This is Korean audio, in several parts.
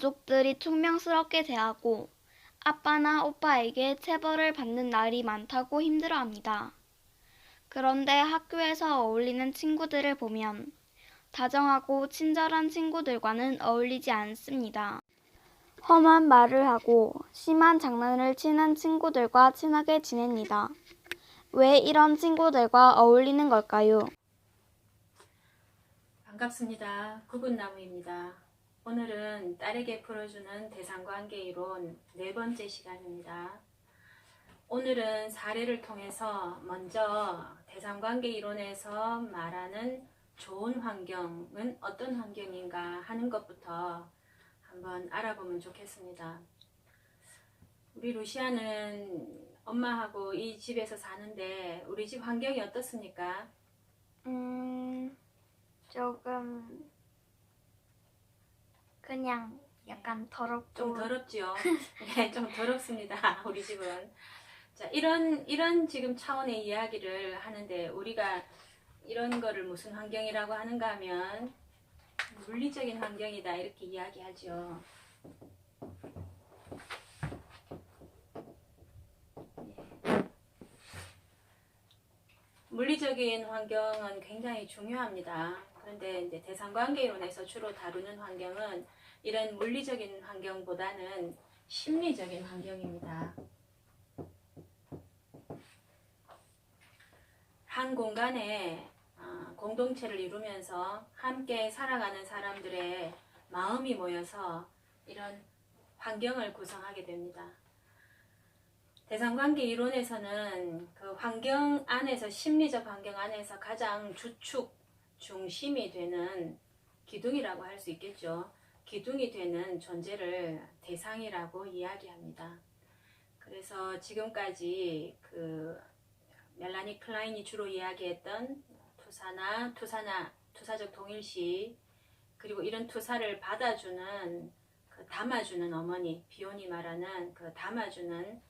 가족들이 퉁명스럽게 대하고 아빠나 오빠에게 체벌을 받는 날이 많다고 힘들어합니다. 그런데 학교에서 어울리는 친구들을 보면 다정하고 친절한 친구들과는 어울리지 않습니다. 험한 말을 하고 심한 장난을 치는 친구들과 친하게 지냅니다. 왜 이런 친구들과 어울리는 걸까요? 반갑습니다. 구근나무입니다. 오늘은 딸에게 풀어주는 대상관계 이론 네 번째 시간입니다. 오늘은 사례를 통해서 먼저 대상관계 이론에서 말하는 좋은 환경은 어떤 환경인가 하는 것부터 한번 알아보면 좋겠습니다. 우리 루시아는 엄마하고 이 집에서 사는데 우리 집 환경이 어떻습니까? 조금 그냥 약간 더럽고 좀 더럽죠? 네, 좀 더럽습니다. 우리 집은. 자, 이런 지금 차원의 이야기를 하는데 우리가 이런 거를 무슨 환경이라고 하는가 하면 물리적인 환경이다 이렇게 이야기하죠. 물리적인 환경은 굉장히 중요합니다. 그런데 이제 대상관계 이론에서 주로 다루는 환경은 이런 물리적인 환경보다는 심리적인 환경입니다. 한 공간에 공동체를 이루면서 함께 살아가는 사람들의 마음이 모여서 이런 환경을 구성하게 됩니다. 대상관계 이론에서는 그 환경 안에서, 심리적 환경 안에서 가장 주축, 중심이 되는 기둥이라고 할 수 있겠죠. 기둥이 되는 존재를 대상이라고 이야기합니다. 그래서 지금까지 그 멜라니 클라인이 주로 이야기했던 투사적 동일시, 그리고 이런 투사를 받아주는, 그 담아주는 어머니, 비온이 말하는 그 담아주는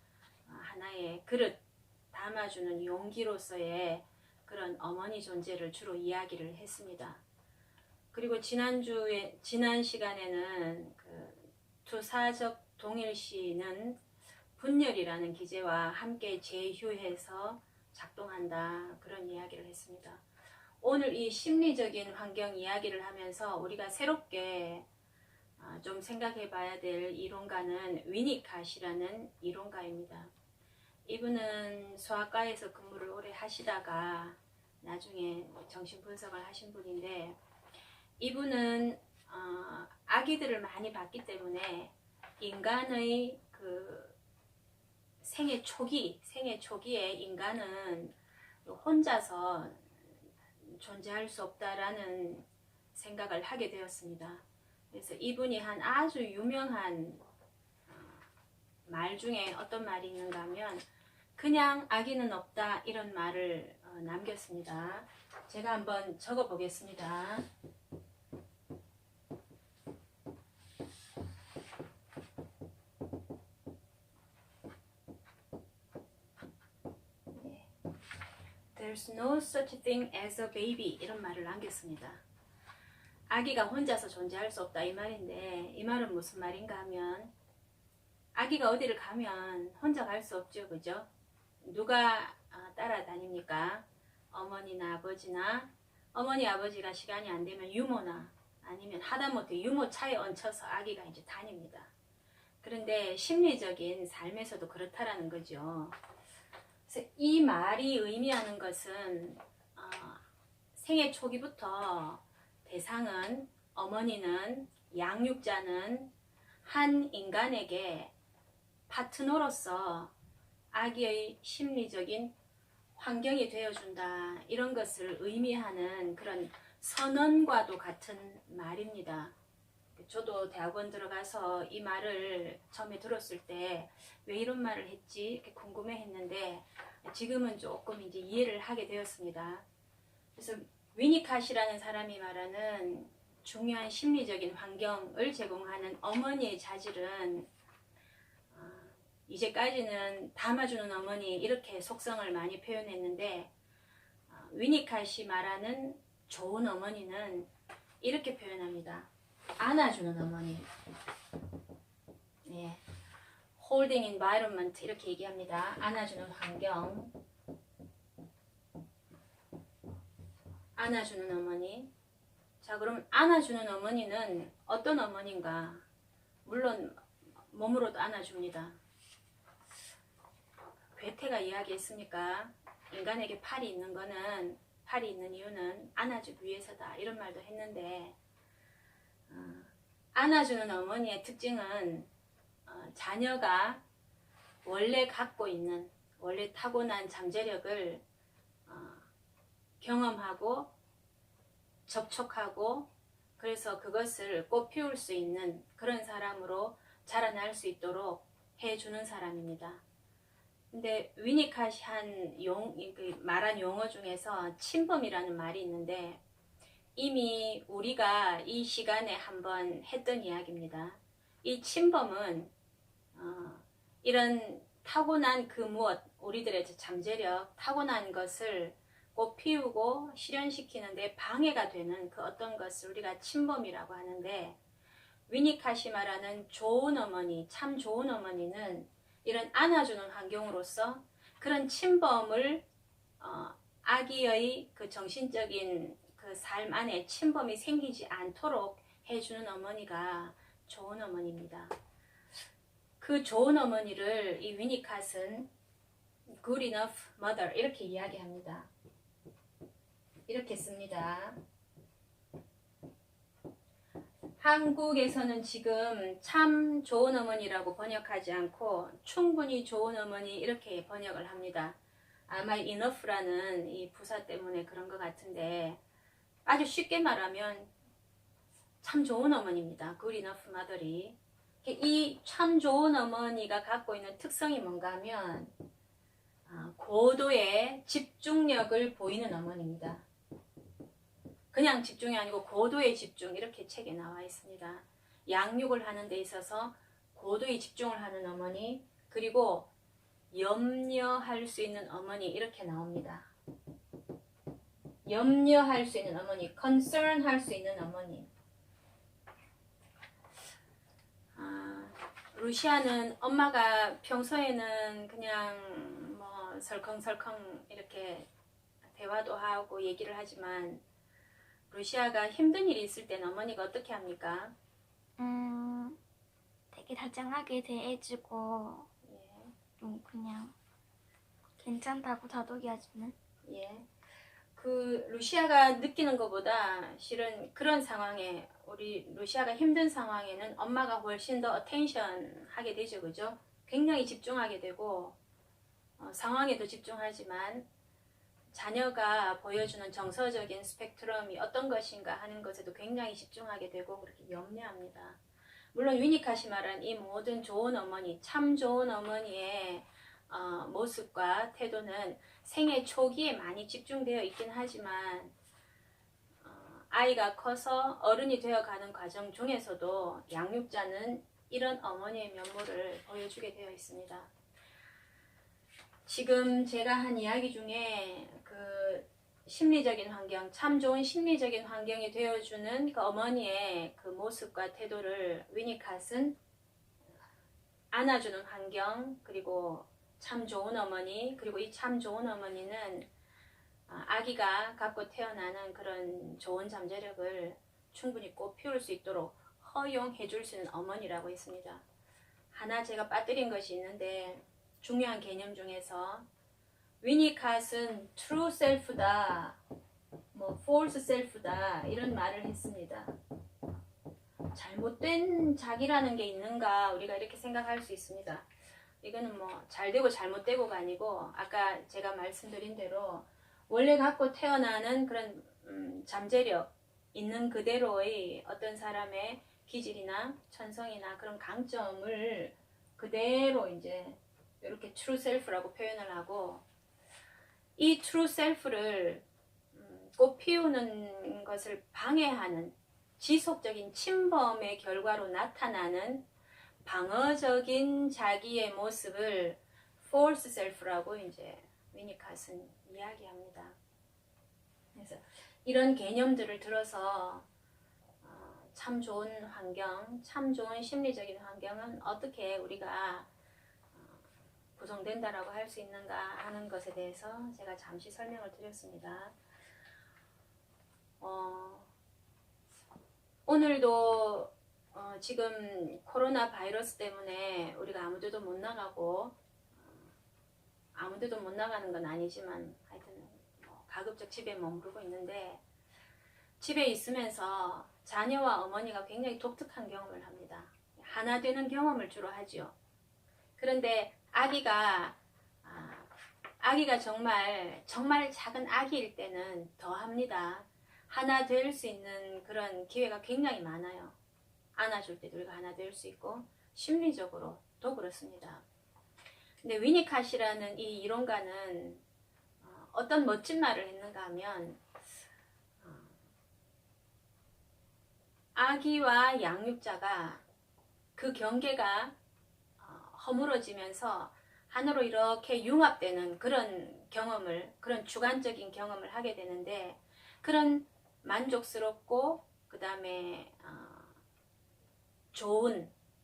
하나의 그릇, 담아주는 용기로서의 그런 어머니 존재를 주로 이야기를 했습니다. 그리고 지난 시간에는 그 투사적 동일시는 분열이라는 기제와 함께 재휴해서 작동한다, 그런 이야기를 했습니다. 오늘 이 심리적인 환경 이야기를 하면서 우리가 새롭게 좀 생각해 봐야 될 이론가는 위니캇이라는 이론가입니다. 이분은 소아과에서 근무를 오래 하시다가 나중에 정신분석을 하신 분인데, 이분은 아기들을 많이 봤기 때문에 인간의 그 생애 초기에 인간은 혼자서 존재할 수 없다라는 생각을 하게 되었습니다. 그래서 이분이 한 아주 유명한 말 중에 어떤 말이 있는가 하면 그냥 아기는 없다, 이런 말을 남겼습니다. 제가 한번 적어 보겠습니다. There's no such thing as a baby, 이런 말을 남겼습니다. 아기가 혼자서 존재할 수 없다, 이 말인데, 이 말은 무슨 말인가 하면 아기가 어디를 가면 혼자 갈 수 없죠, 그죠? 누가 따라다닙니까? 어머니나 아버지나, 어머니 아버지가 시간이 안 되면 유모나, 아니면 하다못해 유모차에 얹혀서 아기가 이제 다닙니다. 그런데 심리적인 삶에서도 그렇다라는 거죠. 그래서 이 말이 의미하는 것은 생애 초기부터 대상은, 어머니는, 양육자는 한 인간에게 파트너로서 아기의 심리적인 환경이 되어준다, 이런 것을 의미하는 그런 선언과도 같은 말입니다. 저도 대학원 들어가서 이 말을 처음에 들었을 때 왜 이런 말을 했지 이렇게 궁금해 했는데, 지금은 조금 이제 이해를 하게 되었습니다. 그래서 위니캇이라는 사람이 말하는 중요한 심리적인 환경을 제공하는 어머니의 자질은, 이제까지는 담아주는 어머니 이렇게 속성을 많이 표현했는데, 위니캇이 말하는 좋은 어머니는 이렇게 표현합니다. 안아주는 어머니. holding environment 이렇게 얘기합니다. 안아주는 환경, 안아주는 어머니. 자, 그럼 안아주는 어머니는 어떤 어머니인가? 물론 몸으로도 안아줍니다. 괴테가 이야기했으니까 인간에게 팔이 있는 거는, 팔이 있는 이유는 안아주기 위해서다 이런 말도 했는데, 안아주는 어머니의 특징은 자녀가 원래 갖고 있는, 원래 타고난 잠재력을 경험하고 접촉하고, 그래서 그것을 꽃피울 수 있는 그런 사람으로 자라날 수 있도록 해주는 사람입니다. 근데 위니카시 말한 용어 중에서 친범이라는 말이 있는데, 이미 우리가 이 시간에 한번 했던 이야기입니다. 이 친범은 이런 타고난 그 무엇, 우리들의 잠재력, 타고난 것을 꽃피우고 실현시키는데 방해가 되는 그 어떤 것을 우리가 친범이라고 하는데, 위니카시 말하는 좋은 어머니, 참 좋은 어머니는 이런 안아주는 환경으로서 그런 친범을 아기의 그 정신적인 그 삶 안에 친범이 생기지 않도록 해주는 어머니가 좋은 어머니입니다. 그 좋은 어머니를 이 위니캇은 good enough mother 이렇게 이야기합니다. 이렇게 씁니다. 한국에서는 지금 참 좋은 어머니라고 번역하지 않고 충분히 좋은 어머니 이렇게 번역을 합니다. 아마 enough라는 이 부사 때문에 그런 것 같은데, 아주 쉽게 말하면 참 좋은 어머니입니다. good enough mother이. 이 참 좋은 어머니가 갖고 있는 특성이 뭔가 하면 고도의 집중력을 보이는 어머니입니다. 그냥 집중이 아니고 고도의 집중, 이렇게 책에 나와 있습니다. 양육을 하는 데 있어서 고도의 집중을 하는 어머니, 그리고 염려할 수 있는 어머니, 이렇게 나옵니다. 염려할 수 있는 어머니, concern 할 수 있는 어머니. 루시아는 엄마가 평소에는 그냥 뭐 설컹설컹 이렇게 대화도 하고 얘기를 하지만, 루시아가 힘든 일이 있을 때는 어머니가 어떻게 합니까? 되게 다정하게 대해주고, 좀 그냥 괜찮다고 다독여주는. 예. 그 루시아가 느끼는 것보다 실은 그런 상황에, 우리 루시아가 힘든 상황에는 엄마가 훨씬 더 어텐션 하게 되죠, 그죠? 굉장히 집중하게 되고 상황에도 집중하지만 자녀가 보여주는 정서적인 스펙트럼이 어떤 것인가 하는 것에도 굉장히 집중하게 되고 그렇게 염려합니다. 물론 위니캇이 말한 이 모든 좋은 어머니, 참 좋은 어머니의 모습과 태도는 생애 초기에 많이 집중되어 있긴 하지만 아이가 커서 어른이 되어가는 과정 중에서도 양육자는 이런 어머니의 면모를 보여주게 되어 있습니다. 지금 제가 한 이야기 중에 그 심리적인 환경, 참 좋은 심리적인 환경이 되어주는 그 어머니의 그 모습과 태도를 위니캇은 안아주는 환경, 그리고 참 좋은 어머니, 그리고 이 참 좋은 어머니는 아기가 갖고 태어나는 그런 좋은 잠재력을 충분히 꽃피울 수 있도록 허용해 줄 수 있는 어머니라고 했습니다. 하나 제가 빠뜨린 것이 있는데, 중요한 개념 중에서 위니캇은 true self다, 뭐 false self다 이런 말을 했습니다. 잘못된 자기라는 게 있는가, 우리가 이렇게 생각할 수 있습니다. 이거는 뭐 잘되고 잘못되고가 아니고, 아까 제가 말씀드린 대로 원래 갖고 태어나는 그런 잠재력, 있는 그대로의 어떤 사람의 기질이나 천성이나 그런 강점을 그대로 이제 이렇게 true self라고 표현을 하고, 이 true self를 꽃 피우는 것을 방해하는 지속적인 침범의 결과로 나타나는 방어적인 자기의 모습을 false self라고 이제 위니캇은 이야기합니다. 그래서 이런 개념들을 들어서 참 좋은 환경, 참 좋은 심리적인 환경은 어떻게 우리가 구성된다라고 할 수 있는가 하는 것에 대해서 제가 잠시 설명을 드렸습니다. 오늘도 지금 코로나 바이러스 때문에 우리가 아무데도 못 나가고 아무데도 못 나가는 건 아니지만 하여튼 가급적 집에 머무르고 있는데 집에 있으면서 자녀와 어머니가 굉장히 독특한 경험을 합니다. 하나 되는 경험을 주로 하죠. 그런데 아기가 정말 작은 아기일 때는 더 합니다. 하나 될 수 있는 그런 기회가 굉장히 많아요. 안아줄 때도 우리가 하나 될 수 있고 심리적으로도 그렇습니다. 근데 위니캇이라는 이 이론가는 어떤 멋진 말을 했는가 하면 아기와 양육자가 그 경계가 허물어지면서 하나로 이렇게 융합되는 그런 경험을, 그런 주관적인 경험을 하게 되는데 그런 만족스럽고 그 다음에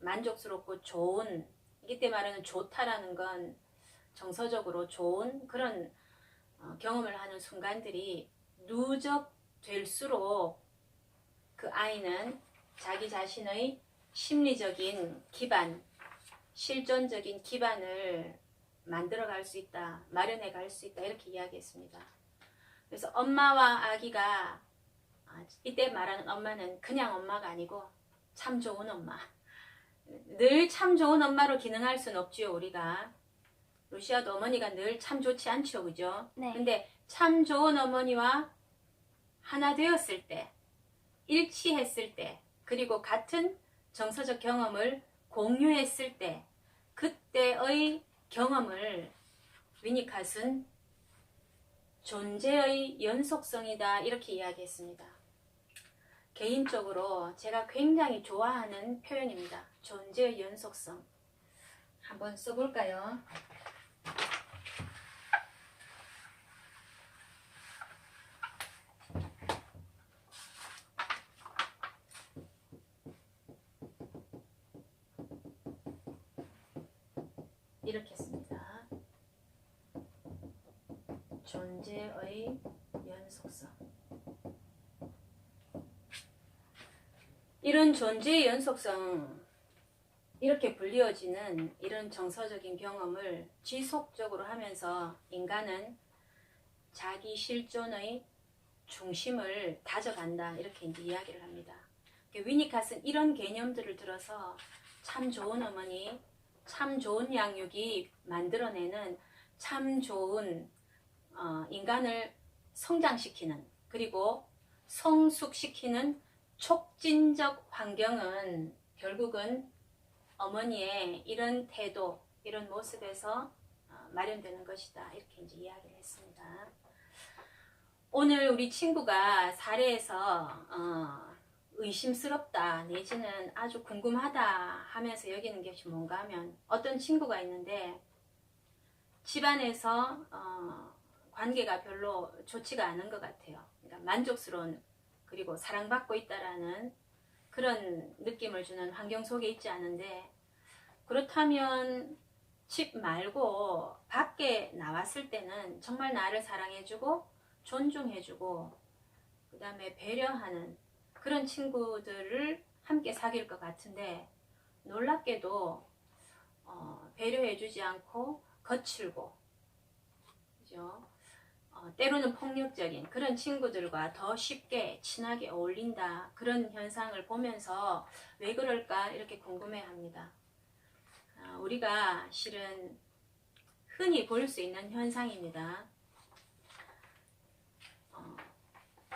만족스럽고 좋은, 이때 말하는 좋다라는 건 정서적으로 좋은 그런 경험을 하는 순간들이 누적될수록 그 아이는 자기 자신의 심리적인 기반, 실존적인 기반을 만들어갈 수 있다, 마련해 갈 수 있다, 이렇게 이야기했습니다. 그래서 엄마와 아기가, 이때 말하는 엄마는 그냥 엄마가 아니고 참 좋은 엄마, 늘 참 좋은 엄마로 기능할 수는 없지요. 우리가 루시아도 어머니가 늘 참 좋지 않죠, 그죠? 네. 근데 참 좋은 어머니와 하나 되었을 때, 일치했을 때, 그리고 같은 정서적 경험을 공유했을 때, 그때의 경험을 위니캇은 존재의 연속성이다, 이렇게 이야기했습니다. 개인적으로 제가 굉장히 좋아하는 표현입니다. 존재의 연속성. 한번 써볼까요? 이렇게 씁니다. 존재의 연속성. 이런 존재의 연속성, 이렇게 불리어지는 이런 정서적인 경험을 지속적으로 하면서 인간은 자기 실존의 중심을 다져간다, 이렇게 이제 이야기를 합니다. 위니캇은 이런 개념들을 들어서 참 좋은 어머니, 참 좋은 양육이 만들어내는 참 좋은 인간을 성장시키는, 그리고 성숙시키는 촉진적 환경은 결국은 어머니의 이런 태도, 이런 모습에서 마련되는 것이다, 이렇게 이제 이야기를 했습니다. 오늘 우리 친구가 사례에서 의심스럽다 내지는 아주 궁금하다 하면서 여기는 것이 뭔가 하면, 어떤 친구가 있는데 집안에서 관계가 별로 좋지가 않은 것 같아요. 그러니까 만족스러운, 그리고 사랑받고 있다라는 그런 느낌을 주는 환경 속에 있지 않은데, 그렇다면 집 말고 밖에 나왔을 때는 정말 나를 사랑해주고 존중해주고 그 다음에 배려하는 그런 친구들을 함께 사귈 것 같은데, 놀랍게도 배려해주지 않고 거칠고, 그죠? 때로는 폭력적인 그런 친구들과 더 쉽게 친하게 어울린다, 그런 현상을 보면서 왜 그럴까 이렇게 궁금해합니다. 우리가 실은 흔히 볼 수 있는 현상입니다.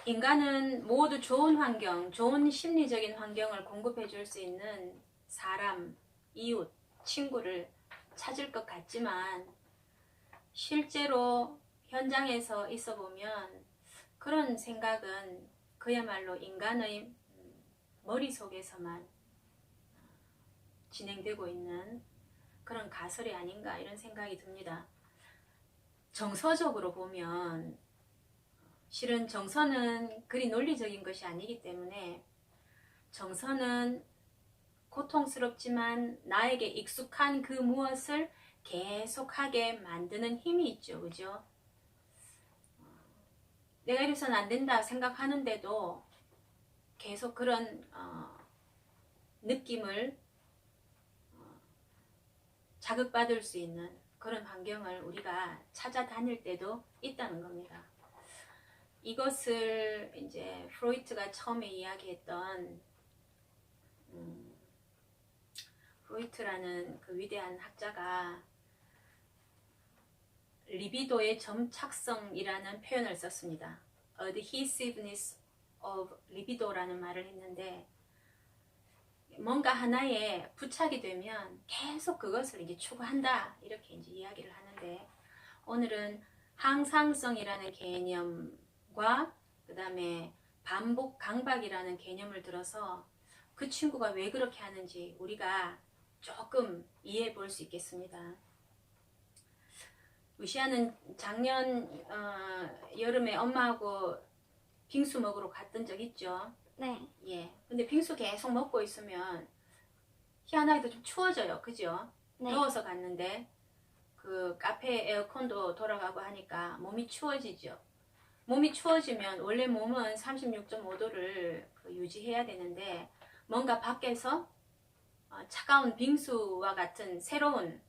인간은 모두 좋은 환경, 좋은 심리적인 환경을 공급해 줄 수 있는 사람, 이웃, 친구를 찾을 것 같지만 실제로 현장에서 있어 보면 그런 생각은 그야말로 인간의 머릿속에서만 진행되고 있는 그런 가설이 아닌가, 이런 생각이 듭니다. 정서적으로 보면 실은 정서는 그리 논리적인 것이 아니기 때문에, 정서는 고통스럽지만 나에게 익숙한 그 무엇을 계속하게 만드는 힘이 있죠. 그죠? 내가 이래서는 안 된다 생각하는데도 계속 그런 느낌을 자극받을 수 있는 그런 환경을 우리가 찾아다닐 때도 있다는 겁니다. 이것을 이제 프로이트가 처음에 이야기했던 프로이트라는 그 위대한 학자가 리비도의 점착성이라는 표현을 썼습니다. adhesiveness of libido라는 말을 했는데, 뭔가 하나에 부착이 되면 계속 그것을 이제 추구한다 이렇게 이제 이야기를 하는데, 오늘은 항상성이라는 개념과 그 다음에 반복 강박이라는 개념을 들어서 그 친구가 왜 그렇게 하는지 우리가 조금 이해해 볼 수 있겠습니다. 루시아는 작년 여름에 엄마하고 빙수 먹으러 갔던 적 있죠? 네. 예. 근데 빙수 계속 먹고 있으면 희한하게도 좀 추워져요. 그죠? 네. 더워서 갔는데 그 카페 에어컨도 돌아가고 하니까 몸이 추워지죠. 몸이 추워지면 원래 몸은 36.5도를 유지해야 되는데, 뭔가 밖에서 차가운 빙수와 같은 새로운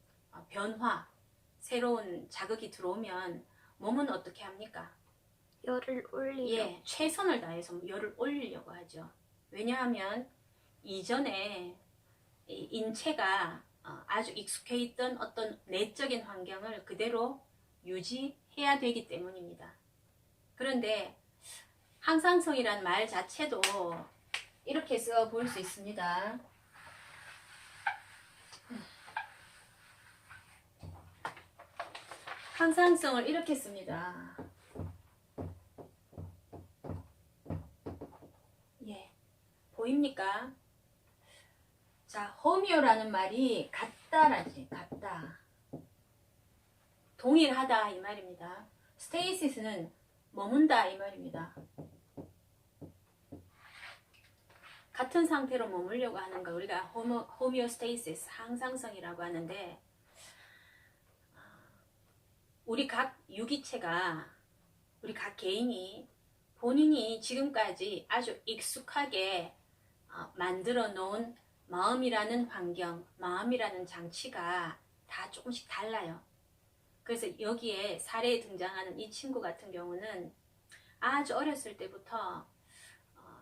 변화, 새로운 자극이 들어오면 몸은 어떻게 합니까? 열을 올리려. 예, 최선을 다해서 열을 올리려고 하죠. 왜냐하면 이전에 이 인체가 아주 익숙해 있던 어떤 내적인 환경을 그대로 유지해야 되기 때문입니다. 그런데 항상성이란 말 자체도 이렇게 써 볼 수 있습니다. 항상성을 이렇게 씁니다. 예, 보입니까? 자, 호미오라는 말이 같다라지, 같다. 동일하다 이 말입니다. 스테이시스는 머문다 이 말입니다. 같은 상태로 머물려고 하는 걸 우리가 호미오스테이시스, 항상성이라고 하는데, 우리 각 유기체가, 우리 각 개인이 본인이 지금까지 아주 익숙하게 만들어 놓은 마음이라는 환경, 마음이라는 장치가 다 조금씩 달라요. 그래서 여기에 사례에 등장하는 이 친구 같은 경우는 아주 어렸을 때부터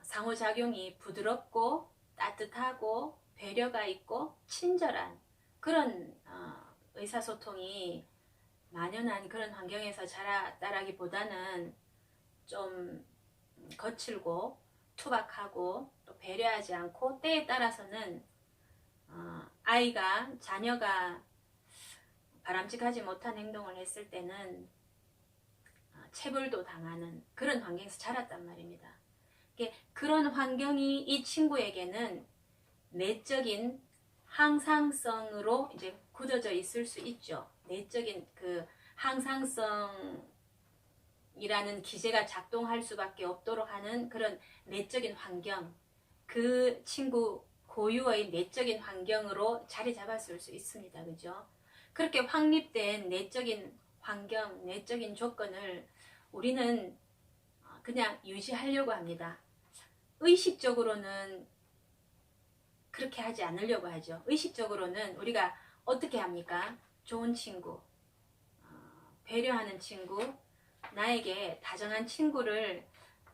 상호작용이 부드럽고 따뜻하고 배려가 있고 친절한 그런 의사소통이 만연한 그런 환경에서 자랐다라기보다는 좀 거칠고 투박하고 또 배려하지 않고, 때에 따라서는 자녀가 바람직하지 못한 행동을 했을 때는 체벌도 당하는 그런 환경에서 자랐단 말입니다. 그런 환경이 이 친구에게는 내적인 항상성으로 이제 굳어져 있을 수 있죠. 내적인 그 항상성이라는 기제가 작동할 수밖에 없도록 하는 그런 내적인 환경, 그 친구 고유의 내적인 환경으로 자리 잡았을 수 있습니다. 그죠? 그렇게 확립된 내적인 환경, 내적인 조건을 우리는 그냥 유지하려고 합니다. 의식적으로는 그렇게 하지 않으려고 하죠. 의식적으로는 우리가 어떻게 합니까? 좋은 친구, 배려하는 친구, 나에게 다정한 친구를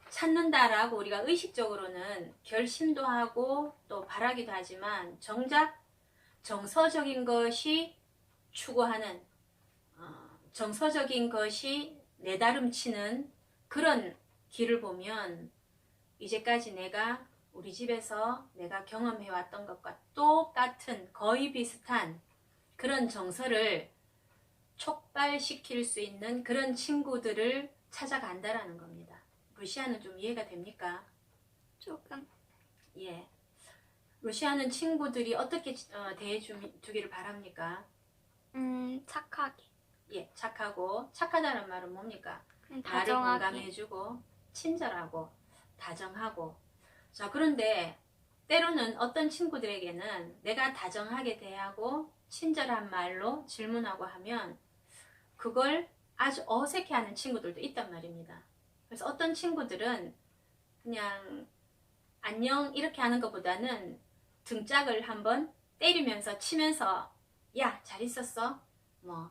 찾는다라고 우리가 의식적으로는 결심도 하고 또 바라기도 하지만, 정작 정서적인 것이 추구하는, 정서적인 것이 내다름치는 그런 길을 보면, 이제까지 내가 우리 집에서 내가 경험해왔던 것과 똑같은 거의 비슷한 그런 정서를 촉발시킬 수 있는 그런 친구들을 찾아간다라는 겁니다. 루시아는 좀 이해가 됩니까? 조금. 예. 루시아는 친구들이 어떻게 대해주기를 바랍니까? 착하게. 예, 착하고, 착하다는 말은 뭡니까? 나를 다정하게. 공감해주고 친절하고 다정하고. 자, 그런데 때로는 어떤 친구들에게는 내가 다정하게 대하고 친절한 말로 질문하고 하면 그걸 아주 어색해하는 친구들도 있단 말입니다. 그래서 어떤 친구들은 그냥 안녕 이렇게 하는 것보다는 등짝을 한번 때리면서 치면서 야, 잘 있었어? 뭐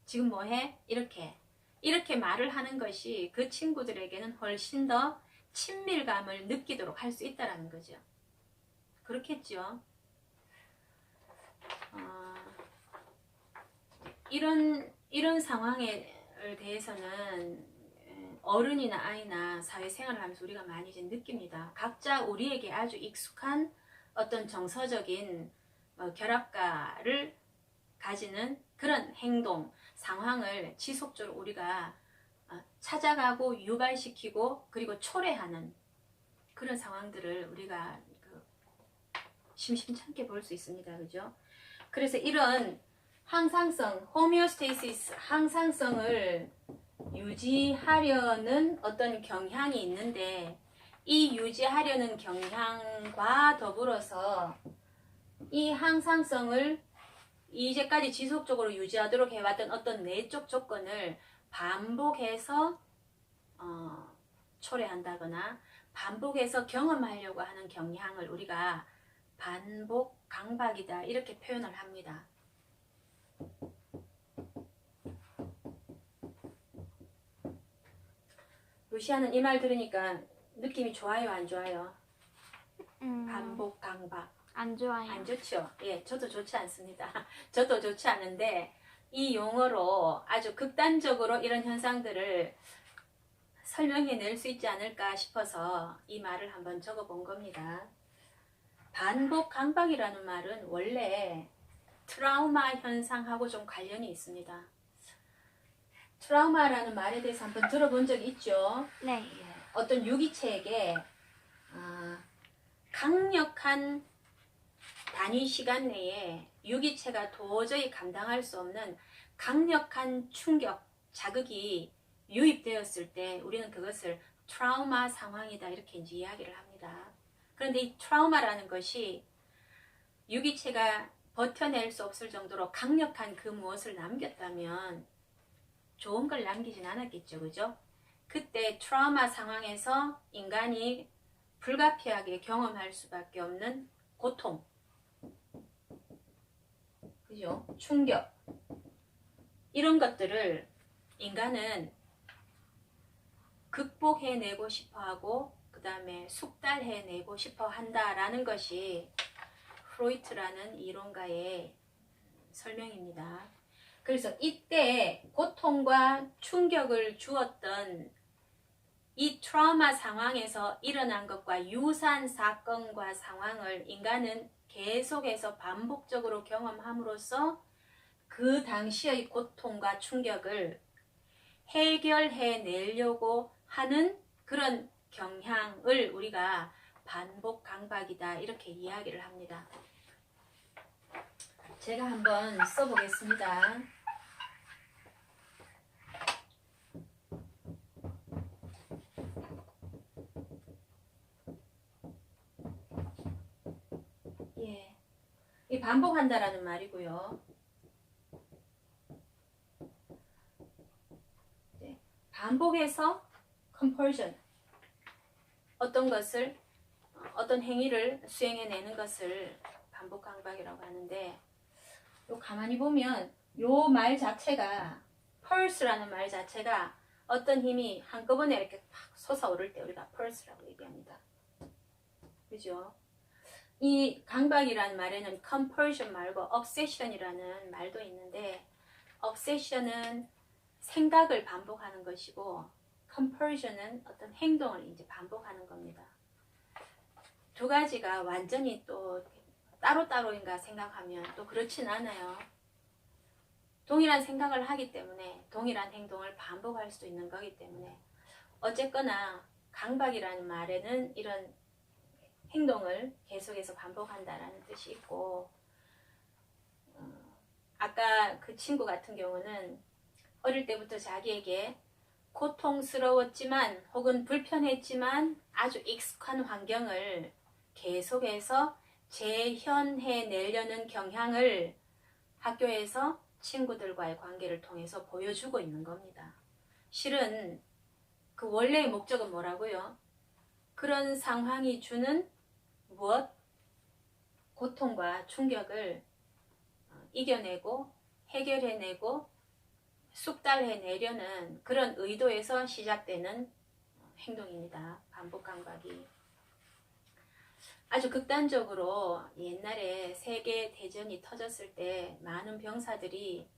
지금 뭐해? 이렇게 말을 하는 것이 그 친구들에게는 훨씬 더 친밀감을 느끼도록 할 수 있다는 거죠. 그렇겠죠. 이런 상황에 대해서는 어른이나 아이나 사회생활을 하면서 우리가 많이 이제 느낍니다. 각자 우리에게 아주 익숙한 어떤 정서적인 결합가를 가지는 그런 행동, 상황을 지속적으로 우리가 찾아가고 유발시키고 그리고 초래하는 그런 상황들을 우리가 심심찮게 볼 수 있습니다. 그죠? 그래서 이런 항상성, 호미오스테이시스, 항상성을 유지하려는 어떤 경향이 있는데 이 유지하려는 경향과 더불어서 이 항상성을 이제까지 지속적으로 유지하도록 해왔던 어떤 내적 조건을 반복해서 초래한다거나 반복해서 경험하려고 하는 경향을 우리가 반복 강박이다 이렇게 표현을 합니다. 루시아는 이 말 들으니까 느낌이 좋아요, 안 좋아요? 반복 강박. 안 좋아요. 안 좋죠? 예, 저도 좋지 않습니다. 저도 좋지 않은데 이 용어로 아주 극단적으로 이런 현상들을 설명해낼 수 있지 않을까 싶어서 이 말을 한번 적어본 겁니다. 반복 강박이라는 말은 원래 트라우마 현상하고 좀 관련이 있습니다. 트라우마라는 말에 대해서 한번 들어본 적이 있죠? 네. 어떤 유기체에게 강력한 단위 시간 내에 유기체가 도저히 감당할 수 없는 강력한 충격, 자극이 유입되었을 때 우리는 그것을 트라우마 상황이다 이렇게 이제 이야기를 합니다. 그런데 이 트라우마라는 것이 유기체가 버텨낼 수 없을 정도로 강력한 그 무엇을 남겼다면 좋은 걸 남기진 않았겠죠. 그죠? 그때 트라우마 상황에서 인간이 불가피하게 경험할 수밖에 없는 고통, 그죠? 충격, 이런 것들을 인간은 극복해내고 싶어하고 그 다음에 숙달해내고 싶어 한다라는 것이 프로이트라는 이론가의 설명입니다. 그래서 이때 고통과 충격을 주었던 이 트라우마 상황에서 일어난 것과 유사한 사건과 상황을 인간은 계속해서 반복적으로 경험함으로써 그 당시의 고통과 충격을 해결해내려고 하는 그런 경향을 우리가 반복 강박이다 이렇게 이야기를 합니다. 제가 한번 써보겠습니다. 예, 이 반복한다라는 말이고요. 네, 반복해서 compulsion, 어떤 것을 어떤 행위를 수행해내는 것을 반복 강박이라고 하는데, 요 가만히 보면 요 말 자체가 pulse라는 말 자체가 어떤 힘이 한꺼번에 이렇게 팍 솟아오를 때 우리가 pulse라고 얘기합니다. 그죠? 이 강박이라는 말에는 compulsion 말고 obsession이라는 말도 있는데, obsession은 생각을 반복하는 것이고 compulsion은 어떤 행동을 이제 반복하는 겁니다. 두 가지가 완전히 또 따로따로인가 생각하면 또 그렇진 않아요. 동일한 생각을 하기 때문에 동일한 행동을 반복할 수도 있는 거기 때문에 어쨌거나 강박이라는 말에는 이런 행동을 계속해서 반복한다라는 뜻이 있고, 아까 그 친구 같은 경우는 어릴 때부터 자기에게 고통스러웠지만 혹은 불편했지만 아주 익숙한 환경을 계속해서 재현해내려는 경향을 학교에서 친구들과의 관계를 통해서 보여주고 있는 겁니다. 실은 그 원래의 목적은 뭐라고요? 그런 상황이 주는 무엇? 고통과 충격을 이겨내고 해결해내고 숙달해내려는 그런 의도에서 시작되는 행동입니다. 반복 강박이. 아주 극단적으로 옛날에 세계 대전이 터졌을 때 많은 병사들이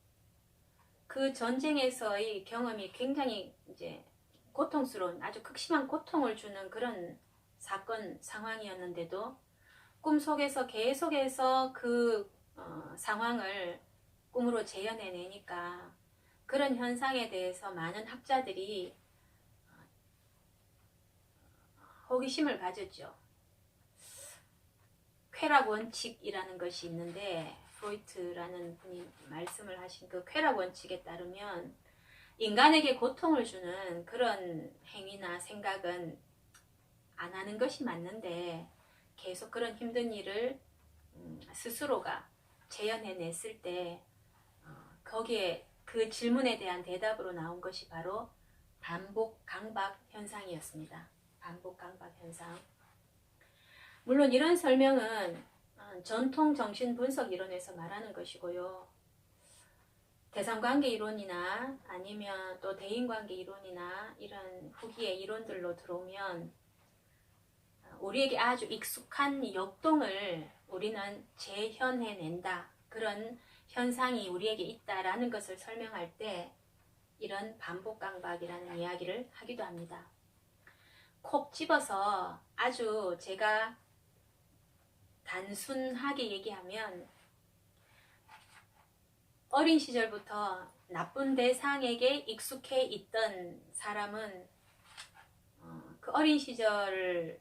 그 전쟁에서의 경험이 굉장히 이제 고통스러운 아주 극심한 고통을 주는 그런 사건 상황이었는데도 꿈속에서 계속해서 그 상황을 꿈으로 재현해내니까 그런 현상에 대해서 많은 학자들이 호기심을 가졌죠. 쾌락 원칙이라는 것이 있는데 프로이트라는 분이 말씀을 하신 그 쾌락 원칙에 따르면 인간에게 고통을 주는 그런 행위나 생각은 안 하는 것이 맞는데 계속 그런 힘든 일을 스스로가 재현해냈을 때 거기에 그 질문에 대한 대답으로 나온 것이 바로 반복 강박 현상이었습니다. 반복 강박 현상. 물론 이런 설명은 전통 정신분석 이론에서 말하는 것이고요. 대상관계 이론이나 아니면 또 대인관계 이론이나 이런 후기의 이론들로 들어오면 우리에게 아주 익숙한 역동을 우리는 재현해낸다. 그런 현상이 우리에게 있다라는 것을 설명할 때 이런 반복 강박이라는 이야기를 하기도 합니다. 콕 집어서 아주 제가 단순하게 얘기하면 어린 시절부터 나쁜 대상에게 익숙해 있던 사람은 그 어린 시절을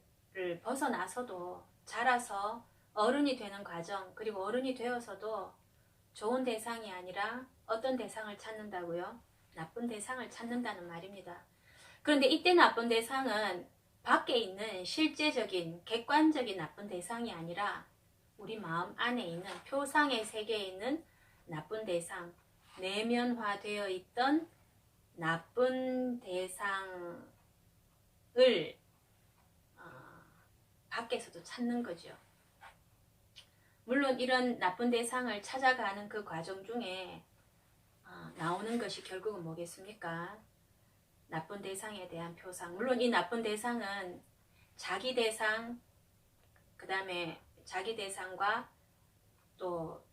벗어나서도 자라서 어른이 되는 과정 그리고 어른이 되어서도 좋은 대상이 아니라 어떤 대상을 찾는다고요? 나쁜 대상을 찾는다는 말입니다. 그런데 이때 나쁜 대상은 밖에 있는 실제적인 객관적인 나쁜 대상이 아니라 우리 마음 안에 있는 표상의 세계에 있는 나쁜 대상, 내면화되어 있던 나쁜 대상을 밖에서도 찾는 거죠. 물론 이런 나쁜 대상을 찾아가는 그 과정 중에 나오는 것이 결국은 뭐겠습니까? 나쁜 대상에 대한 표상. 물론 이 나쁜 대상은 자기 대상, 그 다음에 자기 대상과 또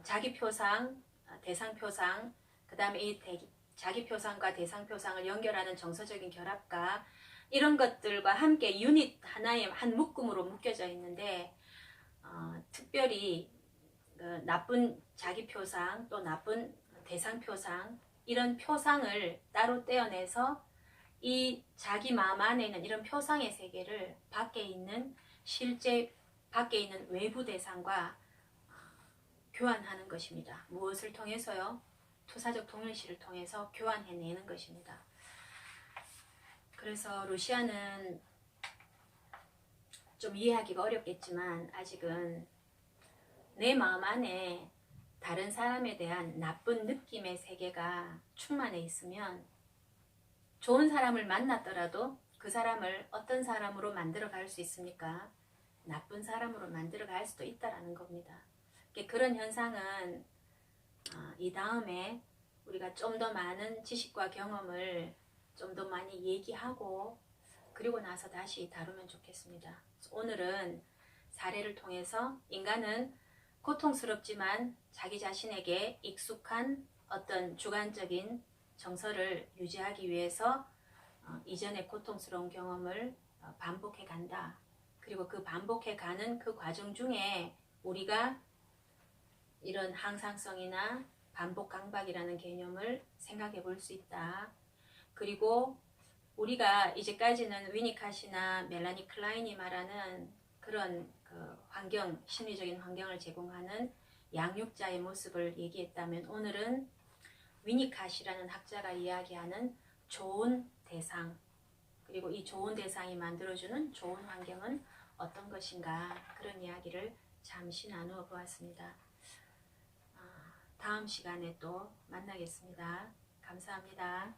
자기 표상, 대상 표상, 그 다음에 이 자기 표상과 대상 표상을 연결하는 정서적인 결합과 이런 것들과 함께 유닛 하나의 한 묶음으로 묶여져 있는데 특별히 나쁜 자기 표상 또 나쁜 대상 표상 이런 표상을 따로 떼어내서 이 자기 마음 안에 있는 이런 표상의 세계를 밖에 있는 실제 밖에 있는 외부 대상과 교환하는 것입니다. 무엇을 통해서요? 투사적 동일시를 통해서 교환해내는 것입니다. 그래서 루시아는 좀 이해하기가 어렵겠지만 아직은 내 마음 안에 다른 사람에 대한 나쁜 느낌의 세계가 충만해 있으면 좋은 사람을 만났더라도 그 사람을 어떤 사람으로 만들어 갈 수 있습니까? 나쁜 사람으로 만들어 갈 수도 있다라는 겁니다. 그런 현상은 이 다음에 우리가 좀 더 많은 지식과 경험을 좀 더 많이 얘기하고 그리고 나서 다시 다루면 좋겠습니다. 오늘은 사례를 통해서 인간은 고통스럽지만 자기 자신에게 익숙한 어떤 주관적인 정서를 유지하기 위해서 이전의 고통스러운 경험을 반복해 간다. 그리고 그 반복해 가는 그 과정 중에 우리가 이런 항상성이나 반복 강박이라는 개념을 생각해 볼 수 있다. 그리고 우리가 이제까지는 위니카시나 멜라니 클라인이 말하는 그런 그 환경, 심리적인 환경을 제공하는 양육자의 모습을 얘기했다면 오늘은 위니카시라는 학자가 이야기하는 좋은 대상, 그리고 이 좋은 대상이 만들어주는 좋은 환경은 어떤 것인가 그런 이야기를 잠시 나누어 보았습니다. 다음 시간에 또 만나겠습니다. 감사합니다.